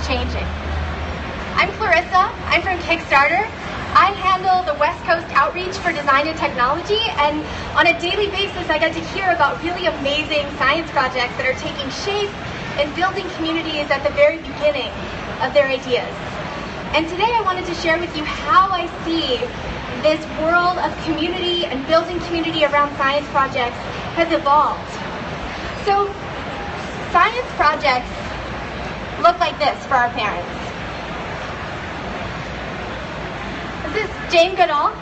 changing. I'm Clarissa. I'm from Kickstarter. I handle the West Coast outreach for design and technology, and on a daily basis I get to hear about really amazing science projects that are taking shape and building communities at the very beginning of their ideas. And today I wanted to share with you how I see this world of community and building community around science projects has evolved. So science projects look like this for our parents. This is Jane Goodall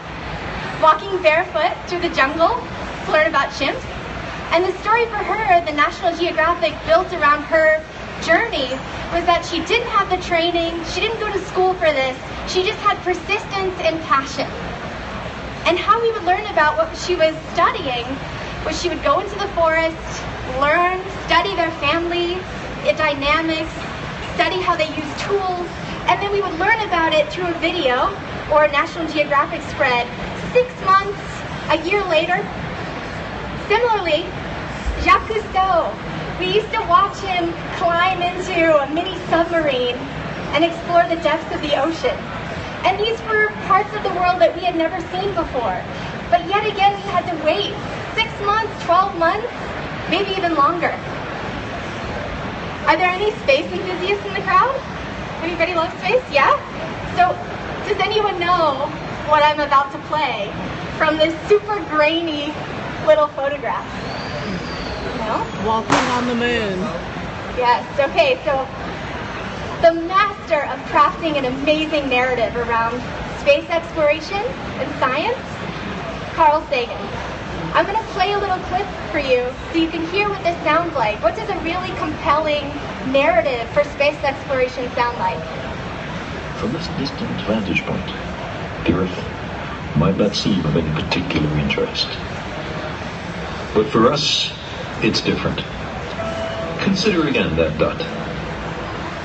walking barefoot through the jungle to learn about chimps. And the story for her, the National Geographic built around her journey, was that she didn't have the training, she didn't go to school for this, she just had persistence and passion. And how we would learn about what she was studying was she would go into the forest, learn, study their family, dynamics, study how they use tools, and then we would learn about it through a video or a National Geographic spread 6 months, a year later. Similarly, Jacques Cousteau, we used to watch him climb into a mini submarine and explore the depths of the ocean. And these were parts of the world that we had never seen before. But yet again, we had to wait 6 months, 12 months, maybe even longer. Are there any space enthusiasts in the crowd? Anybody love space? Yeah? So, does anyone know what I'm about to play from this super grainy little photograph? No? Walking on the moon. Yes, okay, so the master of crafting an amazing narrative around space exploration and science, Carl Sagan. I'm going to play a little clip for you so you can hear what this sounds like. What does a really compelling narrative for space exploration sound like? From this distant vantage point, the Earth might not seem of any particular interest. But for us, it's different. Consider again that dot.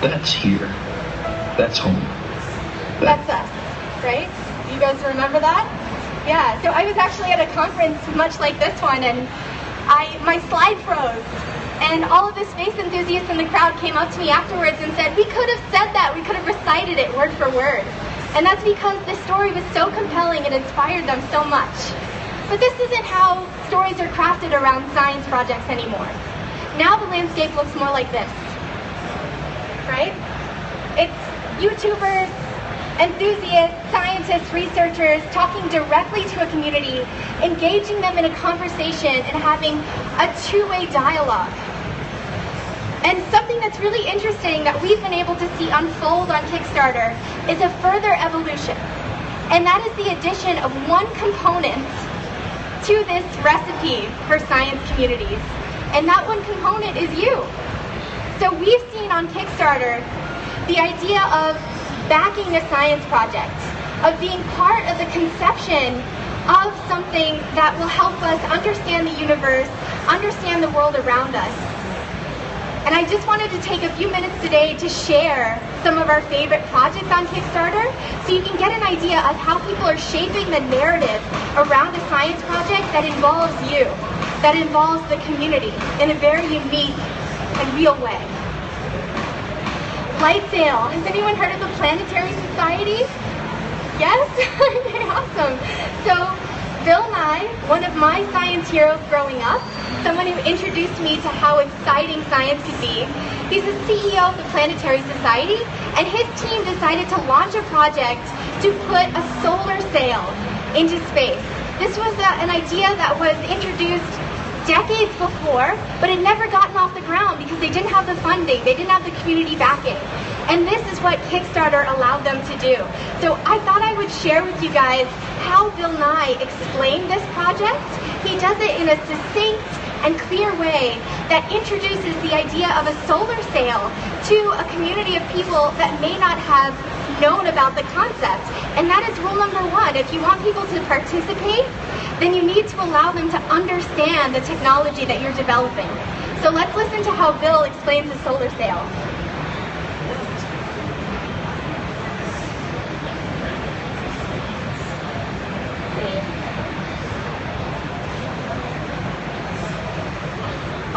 That's here. That's home. That's us, right? You guys remember that? Yeah, so I was actually at a conference much like this one, and my slide froze. And all of the space enthusiasts in the crowd came up to me afterwards and said, we could have said that, we could have recited it word for word. And that's because this story was so compelling and inspired them so much. But this isn't how stories are crafted around science projects anymore. Now the landscape looks more like this, right? It's YouTubers, enthusiasts, scientists, researchers talking directly to a community, engaging them in a conversation and having a two-way dialogue. And something that's really interesting that we've been able to see unfold on Kickstarter is a further evolution. And that is the addition of one component to this recipe for science communities. And that one component is you. So we've seen on Kickstarter the idea of backing a science project, of being part of the conception of something that will help us understand the universe, understand the world around us. And I just wanted to take a few minutes today to share some of our favorite projects on Kickstarter so you can get an idea of how people are shaping the narrative around a science project that involves you, that involves the community in a very unique and real way. Light Sail. Has anyone heard of the Planetary Society? Yes? Okay, awesome. So Bill Nye, one of my science heroes growing up, someone who introduced me to how exciting science could be, he's the CEO of the Planetary Society, and his team decided to launch a project to put a solar sail into space. This was an idea that was introduced decades before, but had never gotten off the ground because they didn't have the funding, they didn't have the community backing. And this is what Kickstarter allowed them to do. So I thought I would share with you guys how Bill Nye explained this project. He does it in a succinct and clear way that introduces the idea of a solar sail to a community of people that may not have known about the concept. And that is rule number one. If you want people to participate, then you need to allow them to understand the technology that you're developing. So let's listen to how Bill explains the solar sail.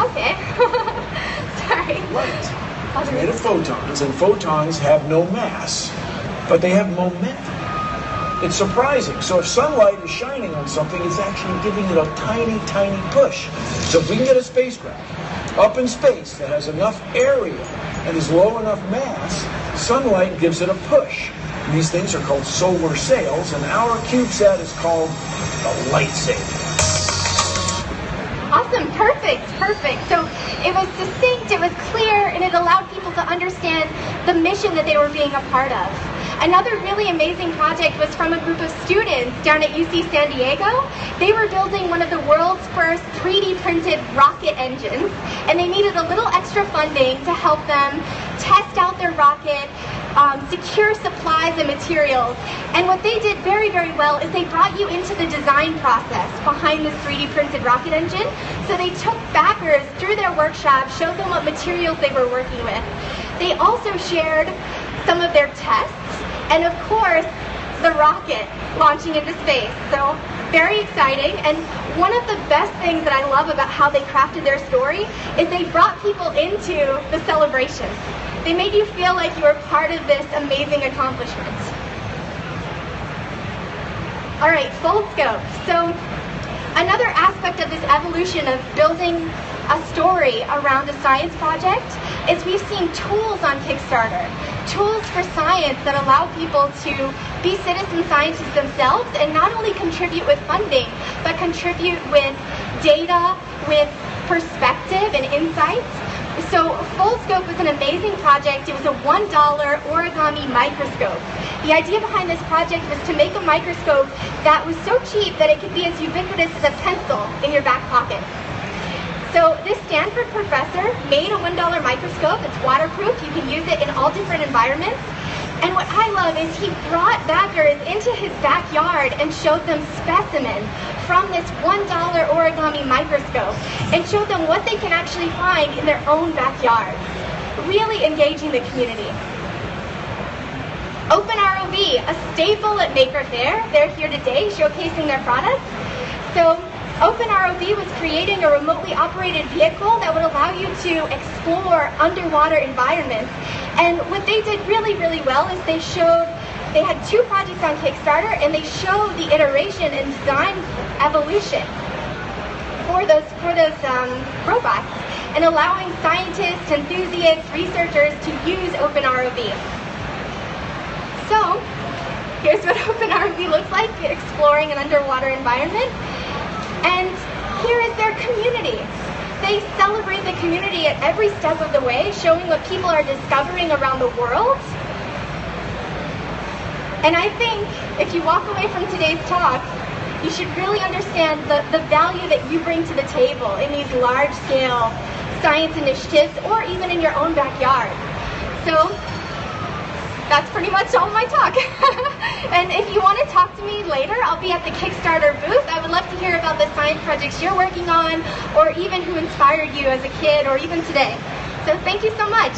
Okay. Sorry. Right. of photons, and photons have no mass, but they have momentum. It's surprising. So if sunlight is shining on something, it's actually giving it a tiny, tiny push. So if we can get a spacecraft up in space that has enough area and is low enough mass, sunlight gives it a push. And these things are called solar sails, and our CubeSat is called the lightsaber. Awesome, perfect. So it was succinct, it was clear, and it allowed people to understand the mission that they were being a part of. Another really amazing project was from a group of students down at UC San Diego. They were building one of the world's first 3D printed rocket engines, and they needed a little extra funding to help them test out their rocket, secure supplies and materials. And what they did very, very well is they brought you into the design process behind this 3D printed rocket engine. So they took backers through their workshop, showed them what materials they were working with. They also shared some of their tests, and of course, the rocket launching into space. So very exciting. And one of the best things that I love about how they crafted their story is they brought people into the celebration. They made you feel like you were part of this amazing accomplishment. All right, fold scope. So another aspect of this evolution of building a story around a science project is we've seen tools on Kickstarter, tools for science that allow people to be citizen scientists themselves and not only contribute with funding, but contribute with data, with perspective and insights. So Foldscope was an amazing project. It was a $1 origami microscope. The idea behind this project was to make a microscope that was so cheap that it could be as ubiquitous as a pencil in your back pocket. So this Stanford professor made a $1 microscope. It's waterproof. You can use it in all different environments. And what I love is he brought backers into his backyard and showed them specimens from this $1 origami microscope and showed them what they can actually find in their own backyard, really engaging the community. OpenROV, a staple at Maker Faire. They're here today showcasing their products. So OpenROV was creating a remotely operated vehicle that would allow you to explore underwater environments. And what they did really, really well is they had 2 projects on Kickstarter, and they showed the iteration and design evolution for those robots, and allowing scientists, enthusiasts, researchers to use OpenROV. So here's what OpenROV looks like, exploring an underwater environment. And here is their community. They celebrate the community at every step of the way, showing what people are discovering around the world. And I think if you walk away from today's talk, you should really understand the value that you bring to the table in these large-scale science initiatives, or even in your own backyard. So that's pretty much all my talk. And if you want to talk to me later, I'll be at the Kickstarter booth. I would love to hear about the science projects you're working on, or even who inspired you as a kid, or even today. So thank you so much.